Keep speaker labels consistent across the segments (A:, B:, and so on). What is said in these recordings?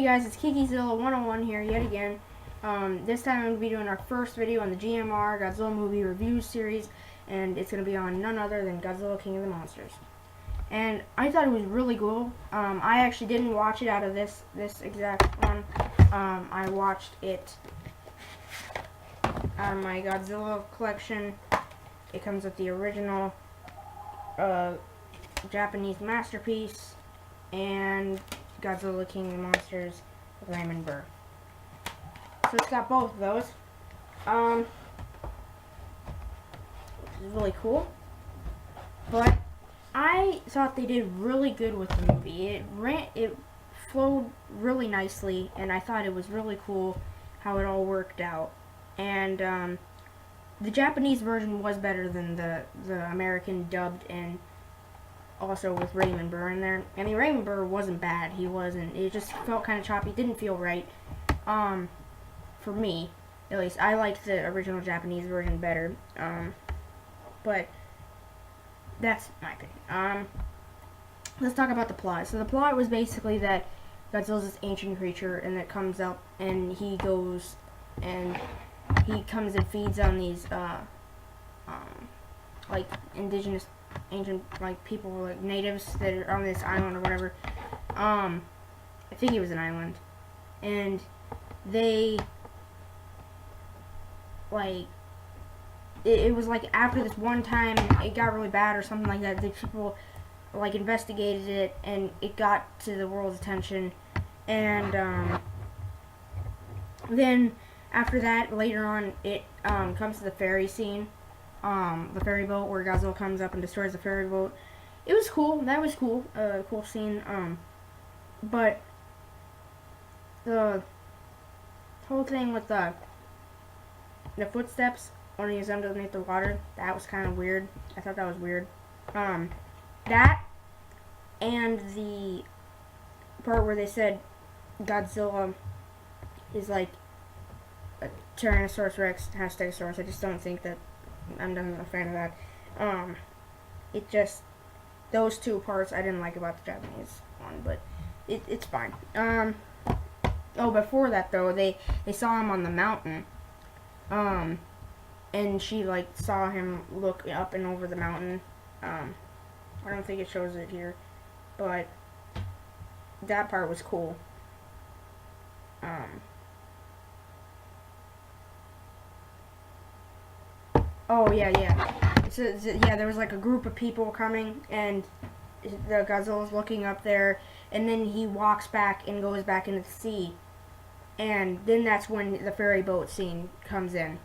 A: Hey guys, it's KikiZilla 101 here yet again. This time I'm going to be doing our first video on the GMR Godzilla movie review series, and it's going to be on none other than Godzilla King of the Monsters. And I thought it was really cool. I actually didn't watch it out of this exact one. I watched it out of my Godzilla collection. It comes with the original Japanese masterpiece and Godzilla King of the Monsters with Raymond Burr. So it's got both of those. Which is really cool. But I thought they did really good with the movie. It flowed really nicely, and I thought it was really cool how it all worked out. And the Japanese version was better than the American dubbed, and also with Raymond Burr in there. I mean, Raymond Burr wasn't bad. He wasn't. It just felt kind of choppy. Didn't feel right. For me, at least. I liked the original Japanese version better. But that's my opinion. Let's talk about the plot. So the plot was basically that Godzilla's this ancient creature, and that comes up, and he goes, and he comes and feeds on these, like, indigenous, ancient, like, people, like, natives that are on this island or whatever. I think it was an island. And they, like, it was like after this one time it got really bad or something like that, the people, like, investigated it, and it got to the world's attention. And then after that, later on, it comes to the ferry scene, the ferry boat where Godzilla comes up and destroys the ferry boat. It was cool. That was cool. Cool scene. But the whole thing with the footsteps when he was underneath the water, that was kind of weird. I thought that was weird. That and the part where they said Godzilla is like a Tyrannosaurus Rex has Stegosaurus. I just don't think that I'm not a fan of that. It just, those two parts I didn't like about the Japanese one, but it's fine. Oh, before that though, they saw him on the mountain. And she, like, saw him look up and over the mountain. I don't think it shows it here, but that part was cool. Oh, yeah. So, yeah, there was, like, a group of people coming, and the Godzilla's looking up there, and then he walks back and goes back into the sea. And then that's when the ferry boat scene comes in.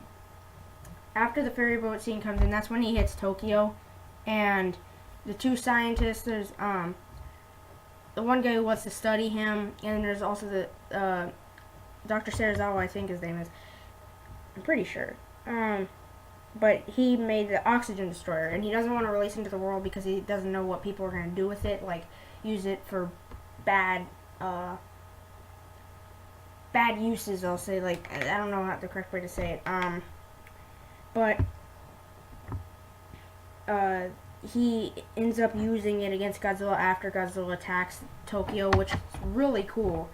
A: After the ferry boat scene comes in, that's when he hits Tokyo, and the two scientists, there's the one guy who wants to study him, and there's also the Dr. Serizawa, I think his name is. I'm pretty sure. But he made the oxygen destroyer, and he doesn't want to release it into the world because he doesn't know what people are going to do with it, like use it for bad uses, I'll say. Like, I don't know how the correct way to say it. But he ends up using it against Godzilla after Godzilla attacks Tokyo, which is really cool.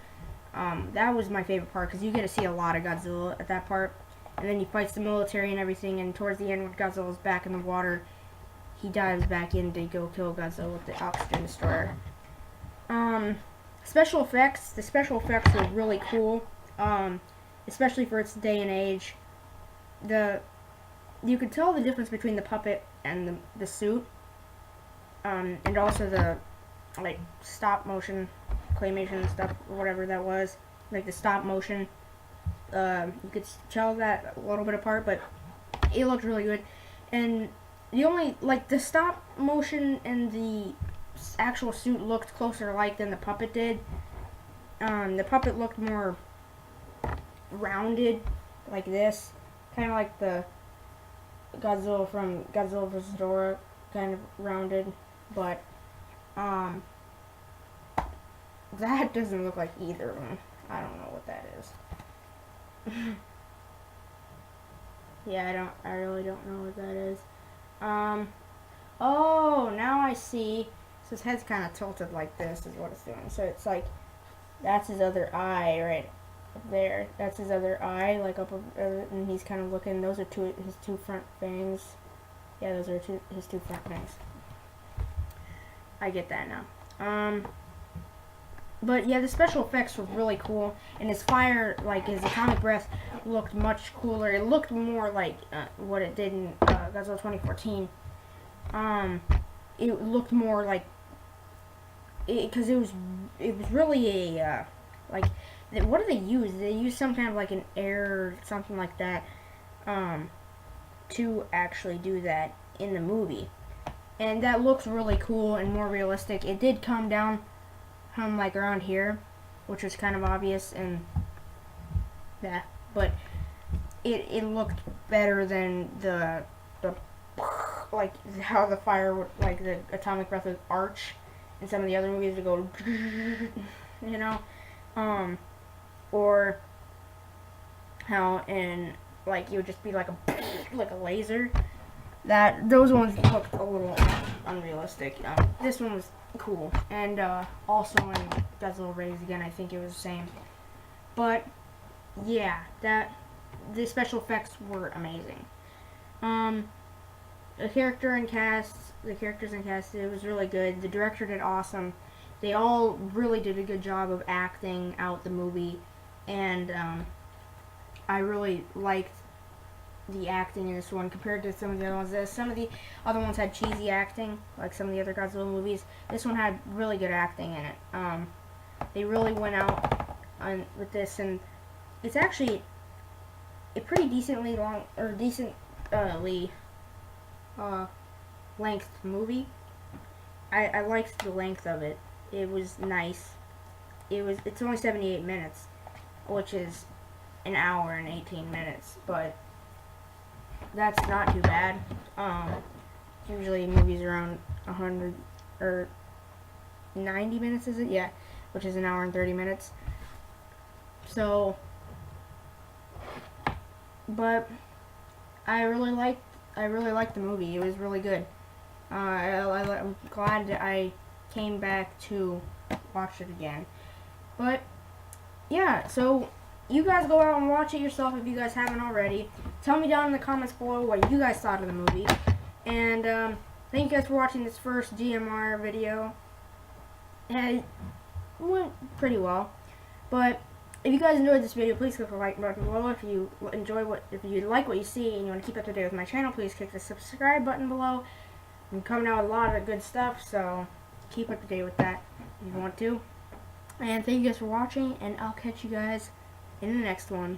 A: That was my favorite part, because you get to see a lot of Godzilla at that part. And then he fights the military and everything, and towards the end when Godzilla's back in the water, he dives back in to go kill Godzilla with the oxygen destroyer. Special effects. The special effects were really cool, especially for its day and age. You could tell the difference between the puppet and the suit, and also the, like, stop motion, claymation stuff, or whatever that was, like the stop motion. You could tell that a little bit apart, but it looked really good. And the only, like, the stop motion and the actual suit looked closer alike than the puppet did. The puppet looked more rounded, like this, kind of like the Godzilla from Godzilla vs. Dora, kind of rounded, but that doesn't look like either of them. I don't know what that is. Yeah, I really don't know what that is. Oh, now I see. So his head's kind of tilted like this is what it's doing. So it's like That's his other eye right up there. That's his other eye, like and he's kind of looking. Those are his two front fangs. Yeah, those are his two front fangs. I get that now. But yeah, the special effects were really cool, and his fire, like his atomic breath, looked much cooler. It looked more like what it did in Godzilla 2014. It looked more like because it was really a like what do they use? They use some kind of like an air or something like that to actually do that in the movie, and that looks really cool and more realistic. It did come down from like around here, which was kind of obvious, and yeah, but it looked better than the like how the fire would, like the atomic breath would arch in some of the other movies to go, you know, or how in like it would just be like a laser. That those ones looked a little unrealistic. This one was cool, and also in Godzilla Rays again, I think it was the same. But yeah, the special effects were amazing. The characters and cast, it was really good. The director did awesome. They all really did a good job of acting out the movie, and I really liked the acting in this one compared to some of the other ones. Some of the other ones had cheesy acting, like some of the other Godzilla movies. This one had really good acting in it. They really went out with this, and it's actually a pretty decently long or decently length movie. I liked the length of it. It was nice. It's only 78 minutes, which is an hour and 18 minutes, but that's not too bad. Usually movies around 100 or 90 minutes, is it? Yeah, which is an hour and 30 minutes. So, but I really liked the movie. It was really good. I'm glad that I came back to watch it again. But yeah, so you guys go out and watch it yourself if you guys haven't already. Tell me down in the comments below what you guys thought of the movie. And thank you guys for watching this first GMR video. And it went pretty well. But if you guys enjoyed this video, please click the like button below. If you like what you see and you want to keep up to date with my channel, please click the subscribe button below. I'm coming out with a lot of good stuff, so keep up to date with that if you want to. And thank you guys for watching, and I'll catch you guys in the next one.